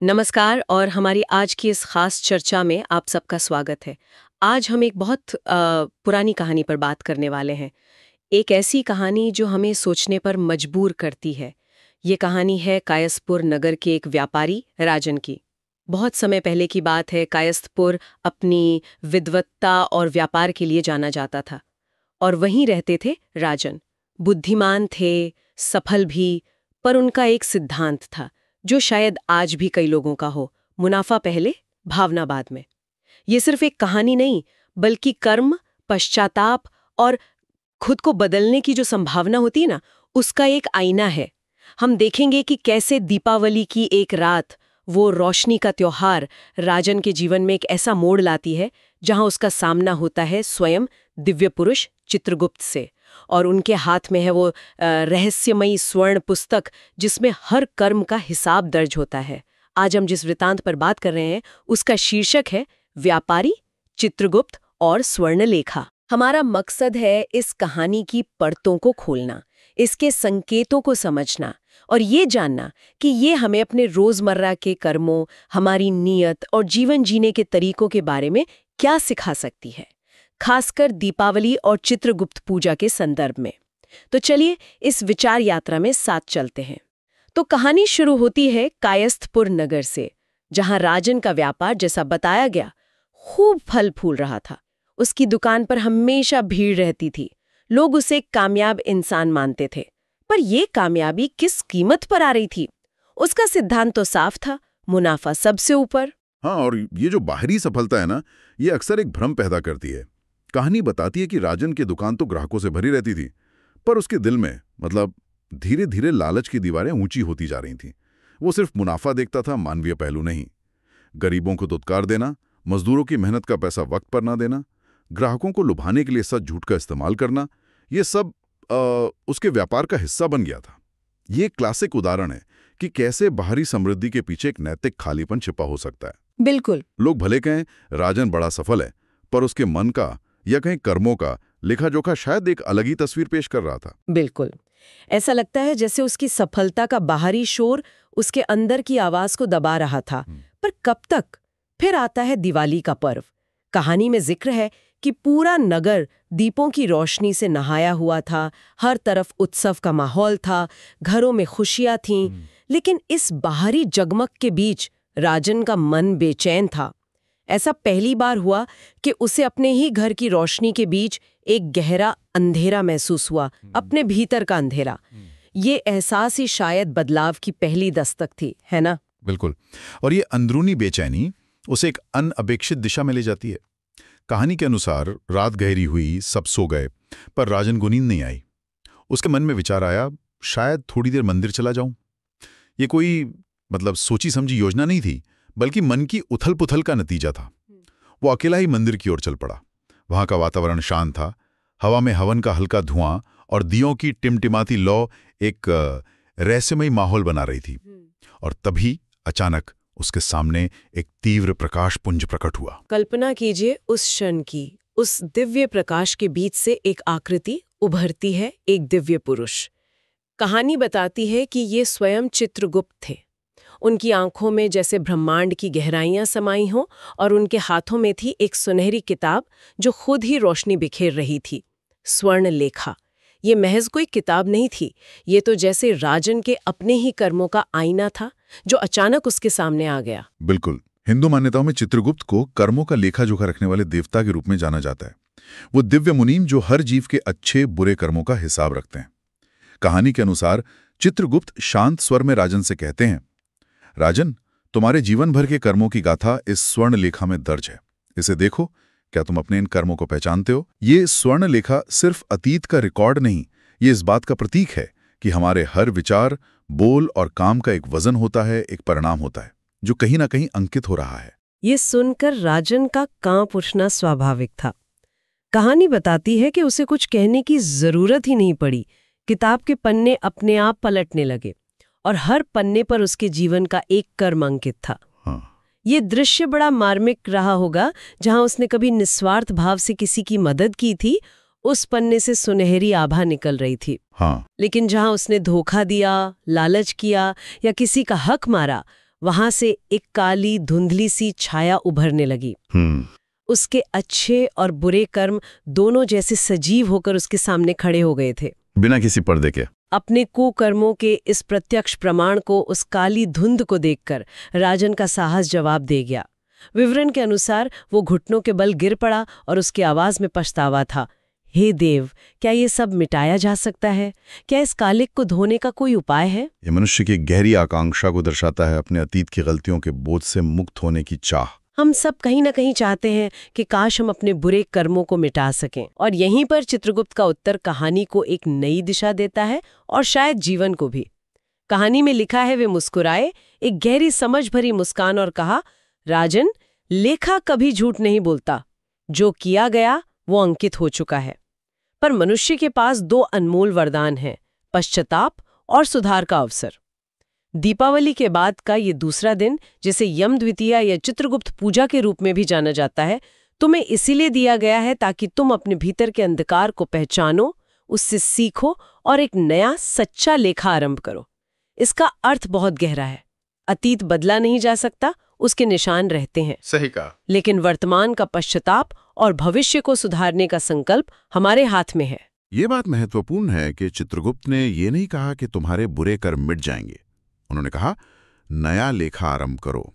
नमस्कार और हमारी आज की इस खास चर्चा में आप सबका स्वागत है। आज हम एक बहुत पुरानी कहानी पर बात करने वाले हैं। एक ऐसी कहानी जो हमें सोचने पर मजबूर करती है। ये कहानी है कायस्थपुर नगर के एक व्यापारी राजन की। बहुत समय पहले की बात है। कायस्थपुर अपनी विद्वत्ता और व्यापार के लिए जाना जाता था और वहीं रहते थे राजन। बुद्धिमान थे, सफल भी, पर उनका एक सिद्धांत था जो शायद आज भी कई लोगों का हो, मुनाफा पहले, भावना बाद में। ये सिर्फ एक कहानी नहीं, बल्कि कर्म, पश्चाताप और खुद को बदलने की जो संभावना होती है ना, उसका एक आईना है। हम देखेंगे कि कैसे दीपावली की एक रात, वो रोशनी का त्योहार, राजन के जीवन में एक ऐसा मोड़ लाती है जहां उसका सामना होता है स्वयं दिव्य पुरुष चित्रगुप्त से, और उनके हाथ में है वो रहस्यमयी स्वर्ण पुस्तक जिसमें हर कर्म का हिसाब दर्ज होता है। आज हम जिस वृतांत पर बात कर रहे हैं उसका शीर्षक है व्यापारी, चित्रगुप्त और स्वर्णलेखा। हमारा मकसद है इस कहानी की परतों को खोलना, इसके संकेतों को समझना और ये जानना कि ये हमें अपने रोजमर्रा के कर्मों, हमारी नीयत और जीवन जीने के तरीकों के बारे में क्या सिखा सकती है, खासकर दीपावली और चित्रगुप्त पूजा के संदर्भ में। तो चलिए इस विचार यात्रा में साथ चलते हैं। तो कहानी शुरू होती है कायस्थपुर नगर से, जहां राजन का व्यापार, जैसा बताया गया, खूब फल फूल रहा था। उसकी दुकान पर हमेशा भीड़ रहती थी। लोग उसे एक कामयाब इंसान मानते थे। पर यह कामयाबी किस कीमत पर आ रही थी? उसका सिद्धांत तो साफ था, मुनाफा सबसे ऊपर। हाँ, और ये जो बाहरी सफलता है ना, ये अक्सर एक भ्रम पैदा करती है। कहानी बताती है कि राजन की दुकान तो ग्राहकों से भरी रहती थी, पर उसके दिल में धीरे धीरे लालच की दीवारें ऊंची होती जा रही थीं। वो सिर्फ मुनाफा देखता था, मानवीय पहलू नहीं। गरीबों को दुत्कार देना, मजदूरों की मेहनत का पैसा वक्त पर ना देना, ग्राहकों को लुभाने के लिए सच झूठ का इस्तेमाल करना, ये सब उसके व्यापार का हिस्सा बन गया था। ये एक क्लासिक उदाहरण है कि कैसे बाहरी समृद्धि के पीछे एक नैतिक खालीपन छिपा हो सकता है। बिल्कुल। लोग भले कहें राजन बड़ा सफल है, पर उसके मन का या कहीं कर्मों का लेखा जोखा शायद एक अलग ही तस्वीर पेश कर रहा था। बिल्कुल। ऐसा लगता है जैसे उसकी सफलता का बाहरी शोर उसके अंदर की आवाज को दबा रहा था। पर कब तक? फिर आता है दिवाली का पर्व। कहानी में जिक्र है कि पूरा नगर दीपों की रोशनी से नहाया हुआ था, हर तरफ उत्सव का माहौल था, घरों में खुशियां थीं। लेकिन इस बाहरी जगमग के बीच राजन का मन बेचैन था। ऐसा पहली बार हुआ कि उसे अपने ही घर की रोशनी के बीच एक गहरा अंधेरा महसूस हुआ, अपने भीतर का अंधेरा। ये एहसास ही शायद बदलाव की पहली दस्तक थी, है ना? बिल्कुल। और ये अंदरूनी बेचैनी उसे एक अनअपेक्षित दिशा में ले जाती है। कहानी के अनुसार रात गहरी हुई, सब सो गए, पर राजन को नींद नहीं आई। उसके मन में विचार आया, शायद थोड़ी देर मंदिर चला जाऊं। ये कोई सोची समझी योजना नहीं थी, बल्कि मन की उथल पुथल का नतीजा था। वो अकेला ही मंदिर की ओर चल पड़ा। वहां का वातावरण शांत था, हवा में हवन का हल्का धुआं और दियों की टिमटिमाती लौ एक रहस्यमयी माहौल बना रही थी। और तभी अचानक उसके सामने एक तीव्र प्रकाश पुंज प्रकट हुआ। कल्पना कीजिए उस क्षण की। उस दिव्य प्रकाश के बीच से एक आकृति उभरती है, एक दिव्य पुरुष। कहानी बताती है कि ये स्वयं चित्रगुप्त थे। उनकी आंखों में जैसे ब्रह्मांड की गहराइयां समाई हों और उनके हाथों में थी एक सुनहरी किताब जो खुद ही रोशनी बिखेर रही थी, स्वर्णलेखा। ये महज कोई किताब नहीं थी, ये तो जैसे राजन के अपने ही कर्मों का आईना था जो अचानक उसके सामने आ गया। बिल्कुल। हिंदू मान्यताओं में चित्रगुप्त को कर्मों का लेखा जोखा रखने वाले देवता के रूप में जाना जाता है। वो दिव्य मुनीम जो हर जीव के अच्छे बुरे कर्मों का हिसाब रखते हैं। कहानी के अनुसार चित्रगुप्त शांत स्वर में राजन से कहते हैं, राजन, तुम्हारे जीवन भर के कर्मों की गाथा इस स्वर्ण लेखा में दर्ज है। इसे देखो, क्या तुम अपने इन कर्मों को पहचानते हो? ये स्वर्ण लेखा सिर्फ अतीत का रिकॉर्ड नहीं, ये इस बात का प्रतीक है कि हमारे हर विचार, बोल और काम का एक वजन होता है, एक परिणाम होता है, जो कहीं ना कहीं अंकित हो रहा है। ये सुनकर राजन का कांप उठना स्वाभाविक था। कहानी बताती है कि उसे कुछ कहने की जरूरत ही नहीं पड़ी। किताब के पन्ने अपने आप पलटने लगे और हर पन्ने पर उसके जीवन का एक कर्म अंकित था। ये दृश्य बड़ा मार्मिक रहा होगा। जहां उसने कभी निस्वार्थ भाव से किसी की मदद की थी, उस पन्ने से सुनहरी आभा निकल रही थी। लेकिन जहां उसने धोखा दिया, लालच किया या किसी का हक मारा, वहां से एक काली धुंधली सी छाया उभरने लगी। उसके अच्छे और बुरे कर्म दोनों जैसे सजीव होकर उसके सामने खड़े हो गए थे, बिना किसी पर्दे के। अपने कुकर्मों के इस प्रत्यक्ष प्रमाण को उस काली धुंध को देखकर राजन का साहस जवाब दे गया। विवरण के अनुसार वो घुटनों के बल गिर पड़ा और उसकी आवाज में पछतावा था, हे देव, क्या ये सब मिटाया जा सकता है? क्या इस कालिक को धोने का कोई उपाय है? ये मनुष्य की गहरी आकांक्षा को दर्शाता है, अपने अतीत की गलतियों के बोझ से मुक्त होने की चाह। हम सब कहीं ना कहीं चाहते हैं कि काश हम अपने बुरे कर्मों को मिटा सकें, और यहीं पर चित्रगुप्त का उत्तर कहानी को एक नई दिशा देता है और शायद जीवन को भी। कहानी में लिखा है, वे मुस्कुराए, एक गहरी समझ भरी मुस्कान, और कहा, राजन, लेखा कभी झूठ नहीं बोलता। जो किया गया वो अंकित हो चुका है। पर मनुष्य के पास दो अनमोल वरदान हैं, पश्चाताप और सुधार का अवसर। दीपावली के बाद का ये दूसरा दिन, जिसे यम द्वितीया या चित्रगुप्त पूजा के रूप में भी जाना जाता है, तुम्हें इसीलिए दिया गया है ताकि तुम अपने भीतर के अंधकार को पहचानो, उससे सीखो और एक नया सच्चा लेखा आरंभ करो। इसका अर्थ बहुत गहरा है। अतीत बदला नहीं जा सकता, उसके निशान रहते हैं। सही कहा। लेकिन वर्तमान का पश्चाताप और भविष्य को सुधारने का संकल्प हमारे हाथ में है। ये बात महत्वपूर्ण है कि चित्रगुप्त ने ये नहीं कहा कि तुम्हारे बुरे कर्म मिट जाएंगे। उन्होंने कहा, नया लेखा आरंभ करो,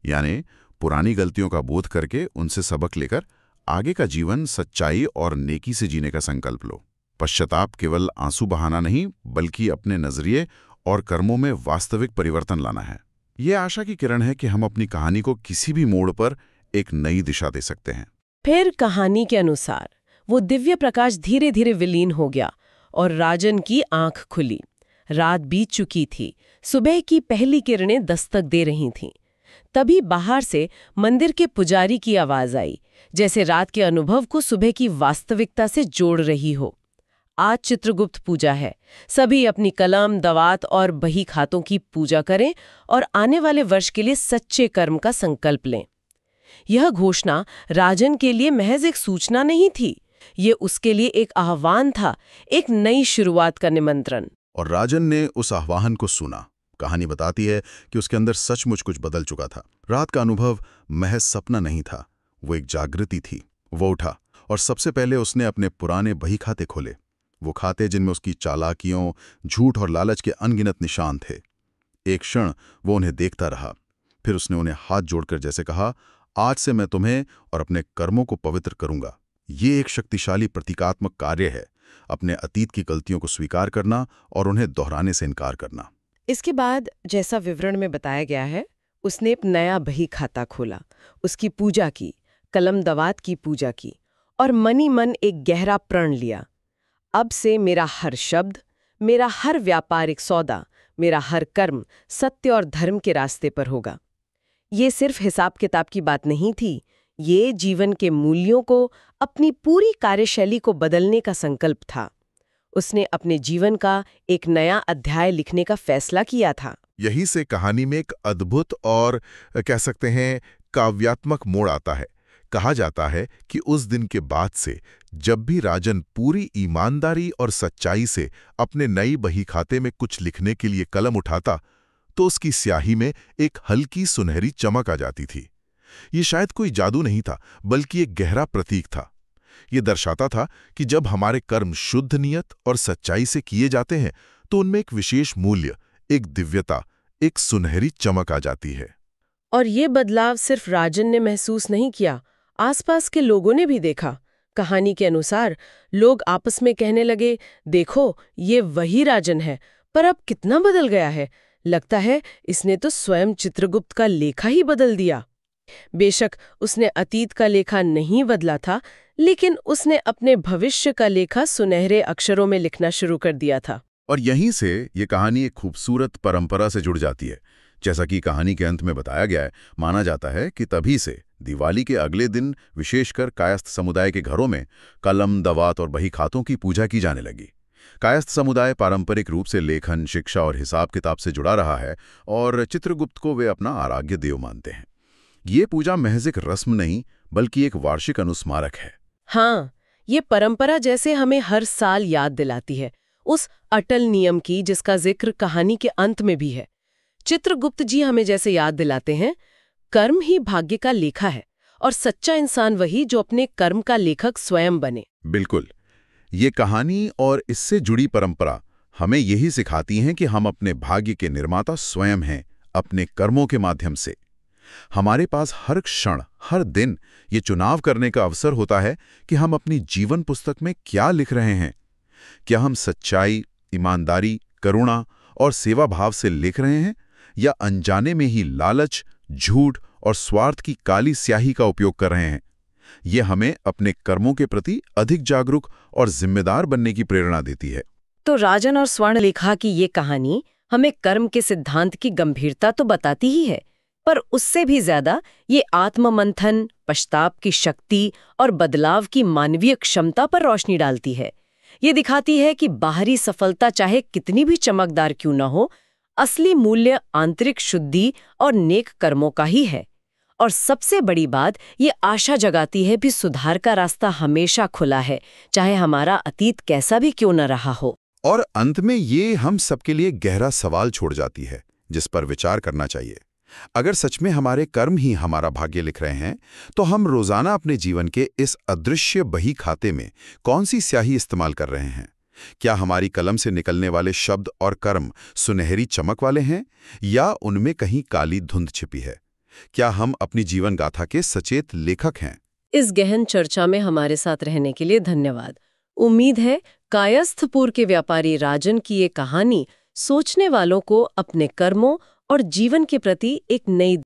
यानी पुरानी गलतियों का बोध करके उनसे सबक लेकर आगे का जीवन सच्चाई और नेकी से जीने का संकल्प लो। पश्चाताप केवल आंसू बहाना नहीं, बल्कि अपने नजरिए और कर्मों में वास्तविक परिवर्तन लाना है। ये आशा की किरण है कि हम अपनी कहानी को किसी भी मोड़ पर एक नई दिशा दे सकते हैं। फिर कहानी के अनुसार वो दिव्य प्रकाश धीरे धीरे विलीन हो गया और राजन की आंख खुली। रात बीत चुकी थी, सुबह की पहली किरणें दस्तक दे रही थीं। तभी बाहर से मंदिर के पुजारी की आवाज आई, जैसे रात के अनुभव को सुबह की वास्तविकता से जोड़ रही हो। आज चित्रगुप्त पूजा है, सभी अपनी कलम, दवात और बही खातों की पूजा करें और आने वाले वर्ष के लिए सच्चे कर्म का संकल्प लें। यह घोषणा राजन के लिए महज एक सूचना नहीं थी, ये उसके लिए एक आह्वान था, एक नई शुरुआत का निमंत्रण। और राजन ने उस आह्वान को सुना। कहानी बताती है कि उसके अंदर सचमुच कुछ बदल चुका था। रात का अनुभव महज सपना नहीं था, वो एक जागृति थी। वो उठा और सबसे पहले उसने अपने पुराने बही खाते खोले, वो खाते जिनमें उसकी चालाकियों, झूठ और लालच के अनगिनत निशान थे। एक क्षण वो उन्हें देखता रहा, फिर उसने उन्हें हाथ जोड़कर जैसे कहा, आज से मैं तुम्हें और अपने कर्मों को पवित्र करूंगा। ये एक शक्तिशाली प्रतीकात्मक कार्य है, अपने अतीत की गलतियों को स्वीकार करना और उन्हें दोहराने से इनकार करना। इसके बाद, जैसा विवरण में बताया गया है, उसने एक नया बही खाता खोला, उसकी पूजा की, कलम दवात की पूजा की और मनी मन एक गहरा प्रण लिया। अब से मेरा हर शब्द, मेरा हर व्यापारिक सौदा, मेरा हर कर्म सत्य और धर्म के रास्ते पर होगा। ये सिर्फ हिसाब किताब की बात नहीं थी, ये जीवन के मूल्यों को, अपनी पूरी कार्यशैली को बदलने का संकल्प था। उसने अपने जीवन का एक नया अध्याय लिखने का फैसला किया था। यहीं से कहानी में एक अद्भुत और कह सकते हैं काव्यात्मक मोड़ आता है। कहा जाता है कि उस दिन के बाद से जब भी राजन पूरी ईमानदारी और सच्चाई से अपने नई बही खाते में कुछ लिखने के लिए कलम उठाता, तो उसकी स्याही में एक हल्की सुनहरी चमक आ जाती थी। ये शायद कोई जादू नहीं था, बल्कि एक गहरा प्रतीक था। ये दर्शाता था कि जब हमारे कर्म शुद्ध नियत और सच्चाई से किए जाते हैं, तो उनमें एक विशेष मूल्य, एक दिव्यता, एक सुनहरी चमक आ जाती है। और ये बदलाव सिर्फ राजन ने महसूस नहीं किया, आसपास के लोगों ने भी देखा। कहानी के अनुसार लोग आपस में कहने लगे, देखो, ये वही राजन है, पर अब कितना बदल गया है। लगता है इसने तो स्वयं चित्रगुप्त का लेखा ही बदल दिया। बेशक उसने अतीत का लेखा नहीं बदला था, लेकिन उसने अपने भविष्य का लेखा सुनहरे अक्षरों में लिखना शुरू कर दिया था। और यहीं से ये कहानी एक खूबसूरत परंपरा से जुड़ जाती है। जैसा कि कहानी के अंत में बताया गया है, माना जाता है कि तभी से दिवाली के अगले दिन विशेषकर कायस्थ समुदाय के घरों में कलम, दवात और बही खातों की पूजा की जाने लगी। कायस्थ समुदाय पारंपरिक रूप से लेखन, शिक्षा और हिसाब किताब से जुड़ा रहा है और चित्रगुप्त को वे अपना आराध्य देव मानते हैं। ये पूजा महज एक रस्म नहीं, बल्कि एक वार्षिक अनुस्मारक है। हाँ, ये परंपरा जैसे हमें हर साल याद दिलाती है उस अटल नियम की जिसका जिक्र कहानी के अंत में भी है। चित्रगुप्त जी हमें जैसे याद दिलाते हैं, कर्म ही भाग्य का लेखा है और सच्चा इंसान वही जो अपने कर्म का लेखक स्वयं बने। बिल्कुल। ये कहानी और इससे जुड़ी परंपरा हमें यही सिखाती हैं कि हम अपने भाग्य के निर्माता स्वयं हैं, अपने कर्मों के माध्यम से। हमारे पास हर क्षण, हर दिन ये चुनाव करने का अवसर होता है कि हम अपनी जीवन पुस्तक में क्या लिख रहे हैं। क्या हम सच्चाई, ईमानदारी, करुणा और सेवा भाव से लिख रहे हैं, या अनजाने में ही लालच, झूठ और स्वार्थ की काली स्याही का उपयोग कर रहे हैं। ये हमें अपने कर्मों के प्रति अधिक जागरूक और जिम्मेदार बनने की प्रेरणा देती है। तो राजन और स्वर्णलेखा की ये कहानी हमें कर्म के सिद्धांत की गंभीरता तो बताती ही है, पर उससे भी ज्यादा ये आत्ममंथन, पश्चाताप की शक्ति और बदलाव की मानवीय क्षमता पर रोशनी डालती है। ये दिखाती है कि बाहरी सफलता चाहे कितनी भी चमकदार क्यों न हो, असली मूल्य आंतरिक शुद्धि और नेक कर्मों का ही है। और सबसे बड़ी बात, ये आशा जगाती है भी सुधार का रास्ता हमेशा खुला है, चाहे हमारा अतीत कैसा भी क्यों न रहा हो। और अंत में ये हम सबके लिए गहरा सवाल छोड़ जाती है, जिस पर विचार करना चाहिए। अगर सच में हमारे कर्म ही हमारा भाग्य लिख रहे हैं, तो हम रोजाना अपने जीवन के इस अदृश्य बही खाते में कौन सी स्याही इस्तेमाल कर रहे हैं? क्या हमारी कलम से निकलने वाले शब्द और कर्म सुनहरी चमक वाले हैं, या उनमें कहीं काली धुंध छिपी है? क्या हम अपनी जीवन गाथा के सचेत लेखक हैं? इस गहन चर्चा में हमारे साथ रहने के लिए धन्यवाद। उम्मीद है कायस्थपुर के व्यापारी राजन की ये कहानी सोचने वालों को अपने कर्मों और जीवन के प्रति एक नई